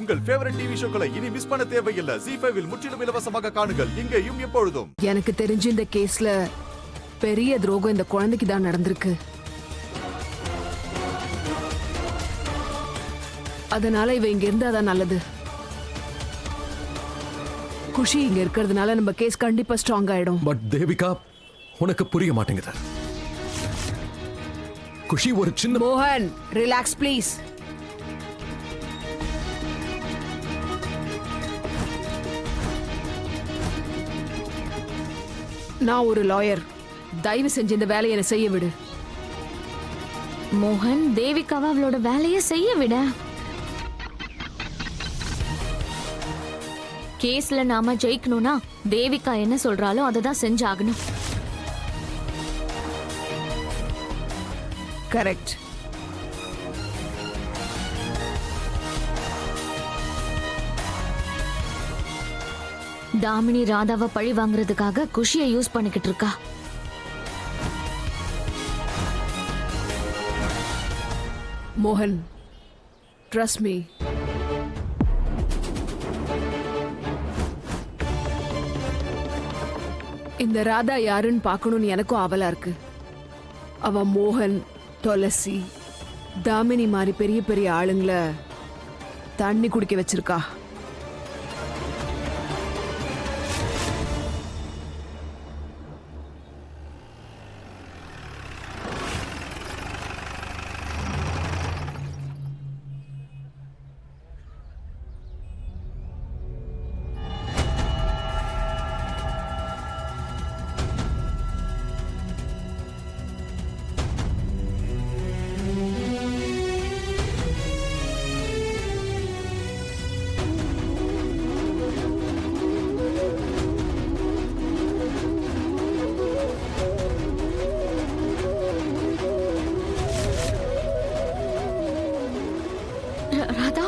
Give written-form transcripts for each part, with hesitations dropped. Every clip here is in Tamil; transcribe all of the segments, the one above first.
உங்கள் ஃபேவரட் டிவி ஷோக்களை இனி மிஸ் பண்ண தேவையில்லை. ஜீ5 இல் முற்றிலும் இலவசமாக காணுங்கள், இங்கேயும் எப்பொழுதும். எனக்கு தெரிஞ்சு இந்த கேஸ்ல பெரிய துரோகம் இந்த குழந்தைக்கு தான் நடந்திருக்கு. அதனால இவ இங்க இருந்தாதான் நல்லது. குஷி இங்க இருக்கிறதுனால நம்ம கேஸ் கண்டிப்பா ஸ்ட்ராங் ஆயிடும். பட் தேவிகா, உனக்கு புரிய மாட்டேங்குது. குஷி ஒரு சின்ன... மோகன், ரிலாக்ஸ் ப்ளீஸ். நான் ஒரு லாயர். தயவு செஞ்சு இந்த வேலையை என்ன செய்ய விடு. மோகன், தேவிகாவை அவளோட வேலையை செய்ய விட. கேஸ்ல நாம ஜெயிக்கணும்னா தேவிகா என்ன சொல்றாலோ அதை தான் செஞ்சாகணும். கரெக்ட். தாமினி ராதாவை பழி வாங்குறதுக்காக குஷியை யூஸ் பண்ணிக்கிட்டு இருக்கா. மோகன், ட்ரஸ்ட் மீ. இந்த ராதா யாருன்னு பார்க்கணும்னு எனக்கும் ஆவலா இருக்கு. அவ மோகன், துளசி, தாமினி மாதிரி பெரிய பெரிய ஆளுங்களை தண்ணி குடிக்க வச்சிருக்கா. ராதா,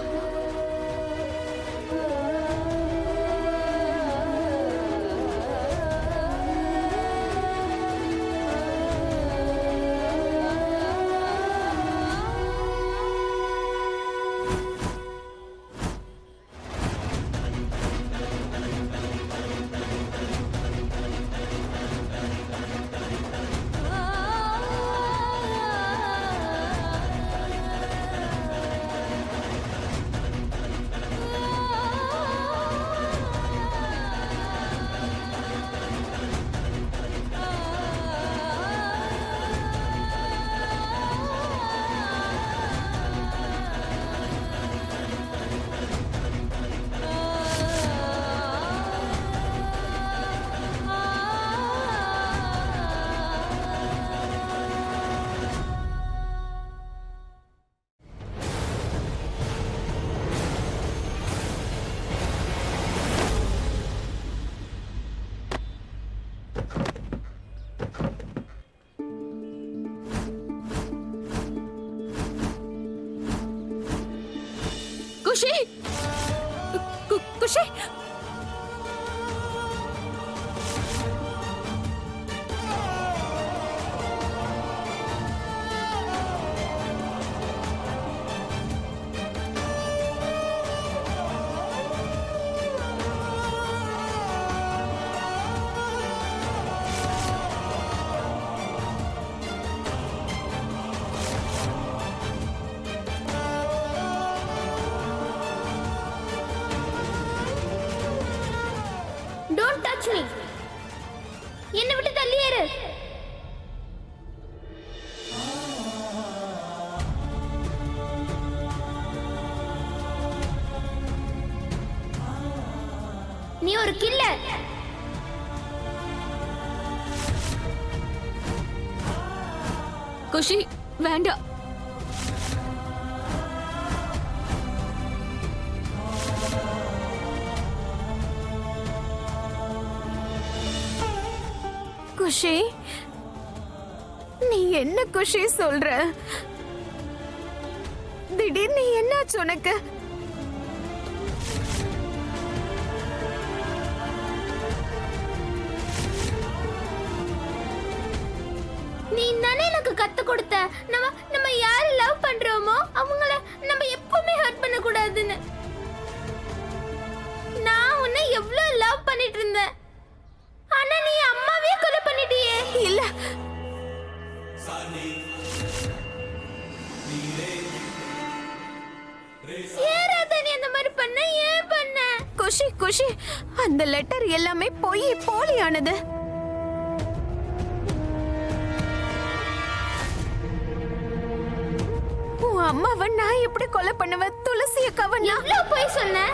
குஷி, குஷி. Don't touch me. என்னை விட்டு தள்ளியேறு. நீ ஒரு கில்லர். குஷி, வேண்டாம். குஷி, நீ என்ன குஷி சொல்ற? திடீர்னு என்னாச்சு உனக்கு? நீ தானே எனக்கு கத்து கொடுத்த நம்ம யாரை லவ் பண்றோமோ அவங்கள நம்ம எப்பவுமே ஹர்ட் பண்ண கூடாதுன்னு. பண்ண ஏன் பண்ண குஷி குஷி அந்த லெட்டர் எல்லாமே போலியானது. உன் அம்மாவை நான் எப்படி கொலை பண்ணுவேன்? துளசி அக்காவை நான் எவ்வளவு போய் சொன்ன?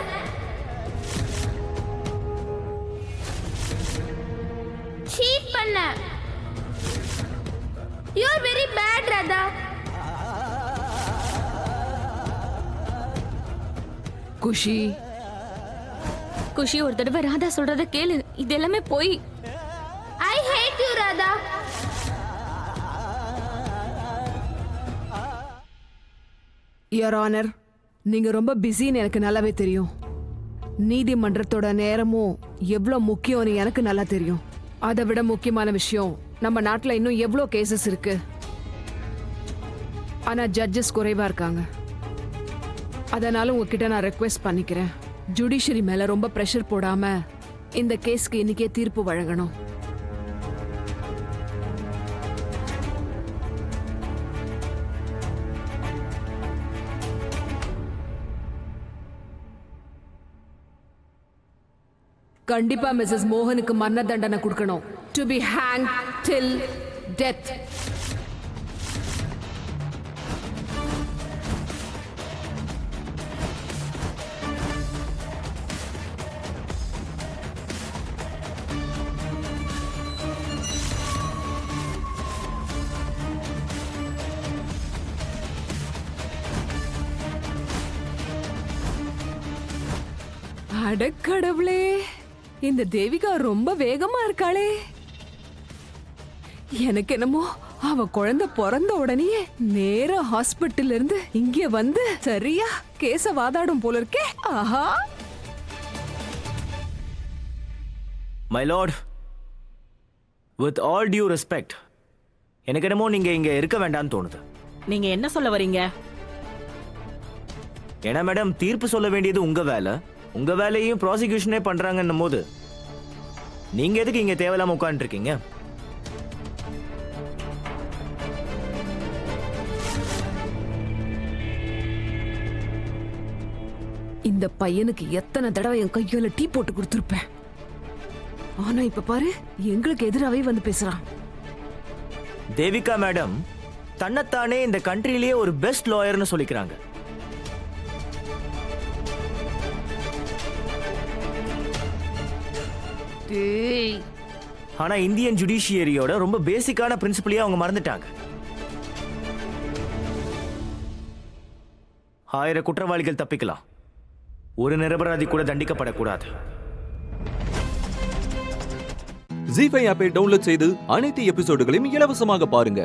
சீட் பண்ண. You are very bad, Radha. குஷி குஷி ஒரு தடவை ராதா சொல்றத கேளு. இது எல்லாமே போய். I hate you, Radha. Your honour, நீங்க ரொம்ப பிஸின்னு எனக்கு நல்லாவே தெரியும். நீதிமன்றத்தோட நேரமும் எவ்வளவு முக்கியம்னு எனக்கு நல்லா தெரியும். அதை விட முக்கியமான விஷயம், நம்ம நாட்டுல இன்னும் எவ்வளோ கேசஸ் இருக்கு. ஆனா ஜட்ஜஸ் குறைவா இருக்காங்க. அதனால உங்ககிட்ட நான் ரெக்வெஸ்ட் பண்ணிக்கிறேன், ஜுடிஷியரி மேல ரொம்ப பிரஷர் போடாம இந்த கேஸ்க்கு இன்னைக்கே தீர்ப்பு வழங்கணும். கண்டிப்பா மிஸ்ஸஸ் மோகனுக்கு மரண தண்டனை கொடுக்கணும். To be hang till death. அடக்கடவுளே, இந்த தேவிகா ரொம்ப வேகமா இருக்காளே. எனக்கு என்னமோ அவ குழந்தை பிறந்த உடனே நேரா ஹாஸ்பிட்டல்ல இருந்து இங்க வந்து சரியா கேஸ வாதாடும் போல இருக்கே. ஆஹா. My lord, with all due respect, எனக்கு என்னமோ நீங்க இங்க இருக்க வேண்டாம்னு தோணுது. நீங்க என்ன சொல்ல வரீங்க? ஏன்னா மேடம், தீர்ப்பு சொல்ல வேண்டியது உங்க வேலை. உங்க வேலையும் ப்ராசிக்யூஷனே பண்றாங்கன்னும் போது நீங்க எதுக்கு இங்க தேவையில்லாம உட்கார்ந்து இருக்கீங்க? இந்த பையனுக்கு எத்தனை தடவை என் கையால டீ போட்டு கொடுத்துருப்பேன். ஆனா இப்ப பாரு, எங்களுக்கு எதிராவே வந்து பேசுறான். தேவிகா மேடம் தன்னைத்தானே இந்த கண்ட்ரிலேயே ஒரு பெஸ்ட் லாயர்னு சொல்லிக்கிறாங்க. ஆனா இந்தியன் ஜுடிஷியரியோட ரொம்ப பேசிக்கான பிரின்சிபலையே அவங்க மறந்துட்டாங்க. 1000 குற்றவாளிகள் தப்பிக்கலாம், ஒரு நிரபராதி கூட தண்டிக்கப்படக்கூடாது. ஜீ5 ஆப்பை டவுன்லோட் செய்து அனைத்து எபிசோடுகளையும் இலவசமாக பாருங்க.